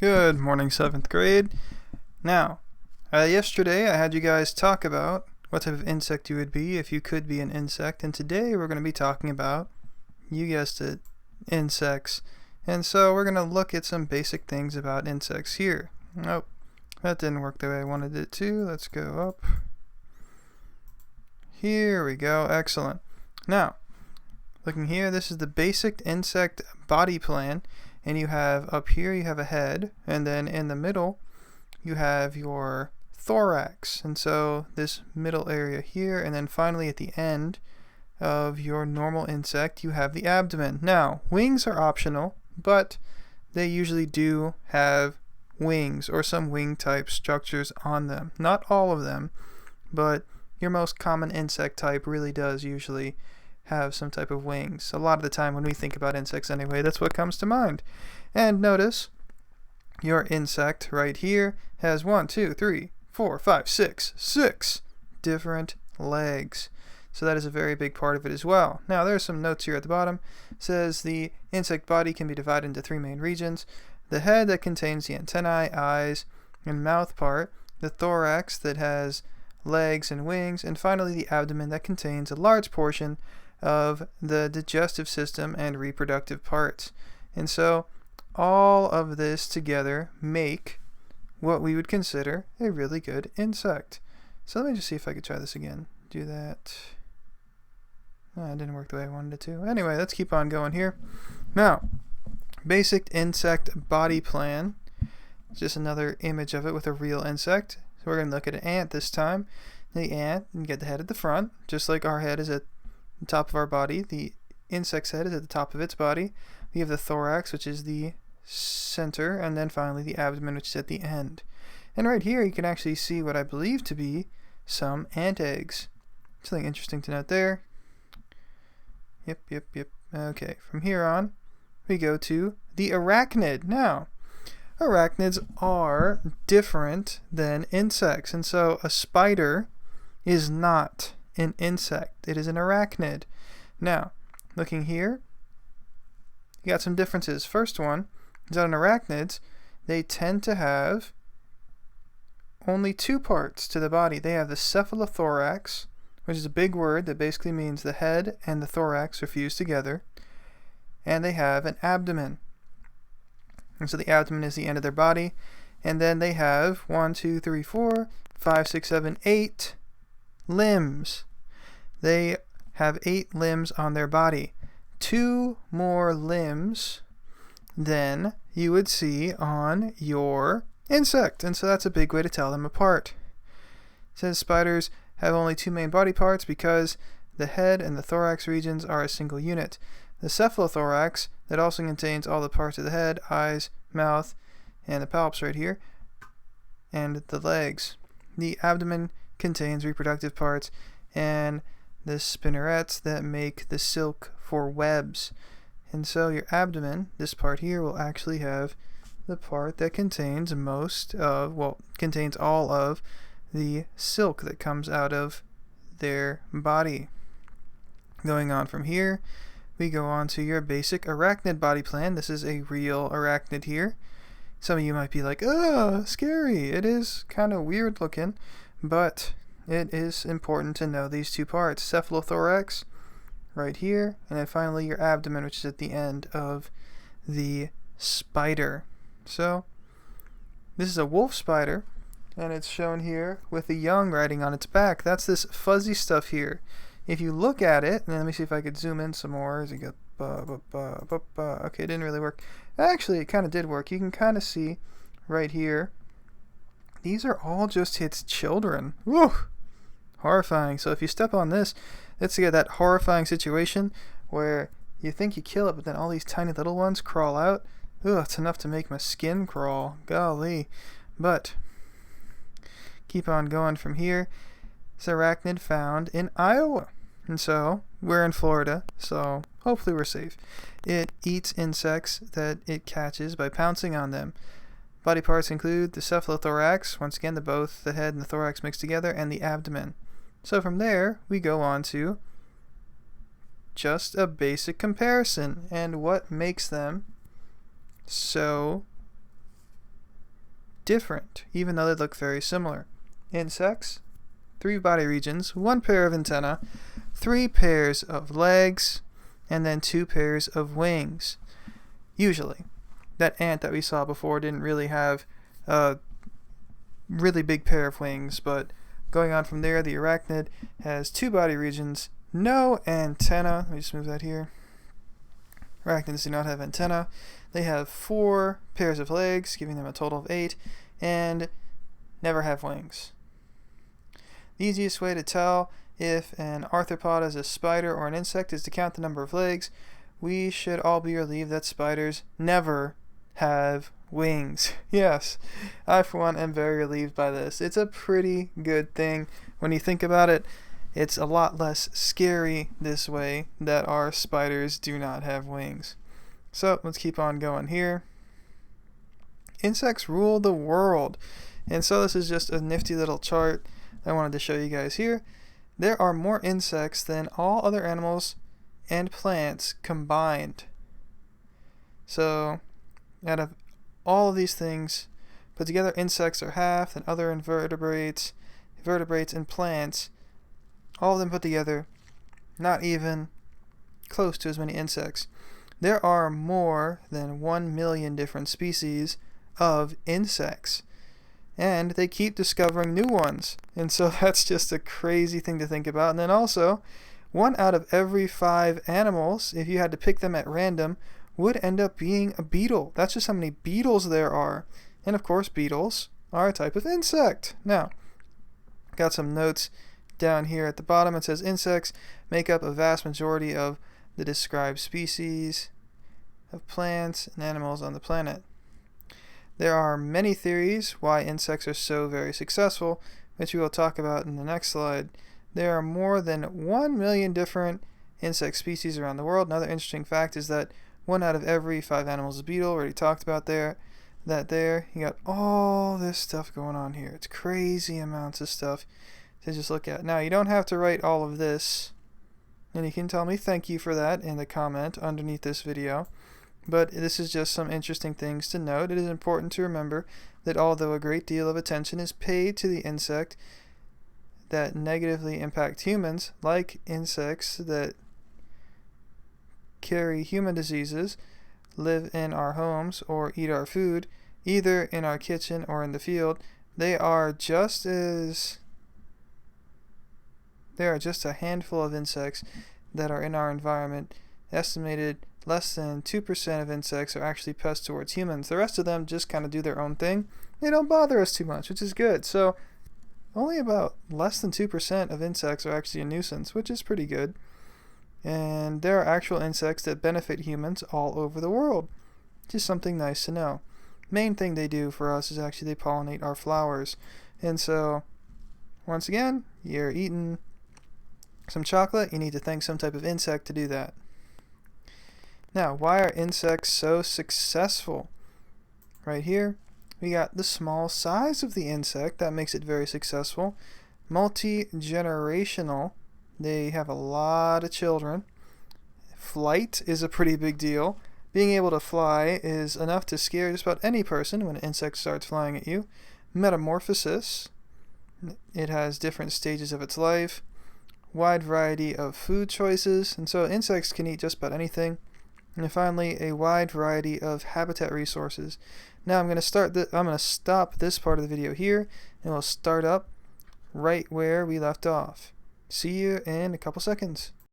Good morning, 7th grade. Now, yesterday I had you guys talk about what type of insect you would be if you could be an insect, and today we're going to be talking about, you guessed it, insects. And so we're going to look at some basic things about insects here. Nope, that didn't work the way I wanted it to. Let's go up. Here we go, excellent. Now, looking here, this is the basic insect body plan. And you have up here, you have a head, and then in the middle, you have your thorax. And so this middle area here, and then finally at the end of your normal insect, you have the abdomen. Now, wings are optional, but they usually do have wings or some wing type structures on them. Not all of them, but your most common insect type really does usually have some type of wings. A lot of the time when we think about insects anyway, that's what comes to mind. And notice your insect right here has 1, 2, 3, 4, 5, 6 different legs. So that is a very big part of it as well. Now there's some notes here at the bottom. It says the insect body can be divided into 3 main regions. The head that contains the antennae, eyes, and mouth part. The thorax that has legs and wings. And finally the abdomen that contains a large portion of the digestive system and reproductive parts. And so all of this together make what we would consider a really good insect. So let me just see if I could try this again. Do that. No, it didn't work the way I wanted it to. Anyway, let's keep on going here. Now, basic insect body plan. Just another image of it with a real insect. So we're going to look at an ant this time. The ant, and get the head at the front, just like our head is at the top of our body. The insect's head is at the top of its body. We have the thorax, which is the center, and then finally the abdomen, which is at the end. And right here you can actually see what I believe to be some ant eggs. Something interesting to note there. Yep. Okay, from here on we go to the arachnid. Now, arachnids are different than insects, and so a spider is not an insect. It is an arachnid. Now, looking here, you got some differences. First one is that in arachnids, they tend to have only 2 parts to the body. They have the cephalothorax, which is a big word that basically means the head and the thorax are fused together, and they have an abdomen. And so the abdomen is the end of their body, and then they have 1, 2, 3, 4, 5, 6, 7, 8 limbs. They have 8 limbs on their body. 2 more limbs than you would see on your insect. And so that's a big way to tell them apart. It says spiders have only 2 main body parts because the head and the thorax regions are a single unit. The cephalothorax, that also contains all the parts of the head, eyes, mouth, and the palps right here, and the legs. The abdomen contains reproductive parts and the spinnerets that make the silk for webs. And so your abdomen, this part here, will actually have the part that contains contains all of the silk that comes out of their body. Going on from here, we go on to your basic arachnid body plan. This is a real arachnid here. Some of you might be like, oh, scary. It is kind of weird looking, but it is important to know these 2 parts. Cephalothorax right here, and then finally your abdomen, which is at the end of the spider. So this is a wolf spider, and it's shown here with the young riding on its back. That's this fuzzy stuff here. If you look at it, and let me see if I could zoom in some more. As you go, okay, it didn't really work. Actually, it kind of did work. You can kind of see right here. These are all just its children. Woo! Horrifying. So if you step on this, let's get that horrifying situation where you think you kill it, but then all these tiny little ones crawl out. Ugh, it's enough to make my skin crawl. Golly. But keep on going from here. It's arachnid found in Iowa. And so we're in Florida, so hopefully we're safe. It eats insects that it catches by pouncing on them. Body parts include the cephalothorax, once again both the head and the thorax mixed together, and the abdomen. So from there we go on to just a basic comparison and what makes them so different, even though they look very similar. Insects, 3 body regions, 1 pair of antennae, 3 pairs of legs, and then 2 pairs of wings. Usually. That ant that we saw before didn't really have a really big pair of wings, but going on from there, the arachnid has 2 body regions, no antenna. Let me just move that here. Arachnids do not have antenna. They have 4 pairs of legs, giving them a total of 8, and never have wings. The easiest way to tell if an arthropod is a spider or an insect is to count the number of legs. We should all be relieved that spiders never have wings. Yes, I for one am very relieved by this. It's a pretty good thing when you think about it. It's a lot less scary this way that our spiders do not have wings. So let's keep on going here. Insects rule the world. And so this is just a nifty little chart I wanted to show you guys here. There are more insects than all other animals and plants combined. So out of all of these things put together, insects are half, and other invertebrates, and plants, all of them put together, not even close to as many insects. There are more than 1 million different species of insects, and they keep discovering new ones. And so that's just a crazy thing to think about. And then also, 1 out of every 5 animals, if you had to pick them at random, would end up being a beetle. That's just how many beetles there are. And of course, beetles are a type of insect. Now, got some notes down here at the bottom. It says insects make up a vast majority of the described species of plants and animals on the planet. There are many theories why insects are so very successful, which we will talk about in the next slide. There are more than 1 million different insect species around the world. Another interesting fact is that 1 out of every 5 animals is a beetle. Already talked about that there. You got all this stuff going on here. It's crazy amounts of stuff to just look at. Now, you don't have to write all of this, and you can tell me thank you for that in the comment underneath this video. But this is just some interesting things to note. It is important to remember that although a great deal of attention is paid to the insect that negatively impact humans, like insects that carry human diseases, live in our homes, or eat our food, either in our kitchen or in the field, they are just a handful of insects that are in our environment. Estimated less than 2% of insects are actually pests towards humans. The rest of them just kind of do their own thing. They don't bother us too much, which is good. So only about less than 2% of insects are actually a nuisance, which is pretty good. And there are actual insects that benefit humans all over the world. Just something nice to know. Main thing they do for us is actually they pollinate our flowers. And so, once again, you're eating some chocolate, you need to thank some type of insect to do that. Now, why are insects so successful? Right here, we got the small size of the insect. That makes it very successful. Multi-generational. They have a lot of children. Flight is a pretty big deal. Being able to fly is enough to scare just about any person when an insect starts flying at you. Metamorphosis. It has different stages of its life. Wide variety of food choices. And so insects can eat just about anything. And finally, a wide variety of habitat resources. Now I'm going to stop this part of the video here, and we'll start up right where we left off. See you in a couple seconds.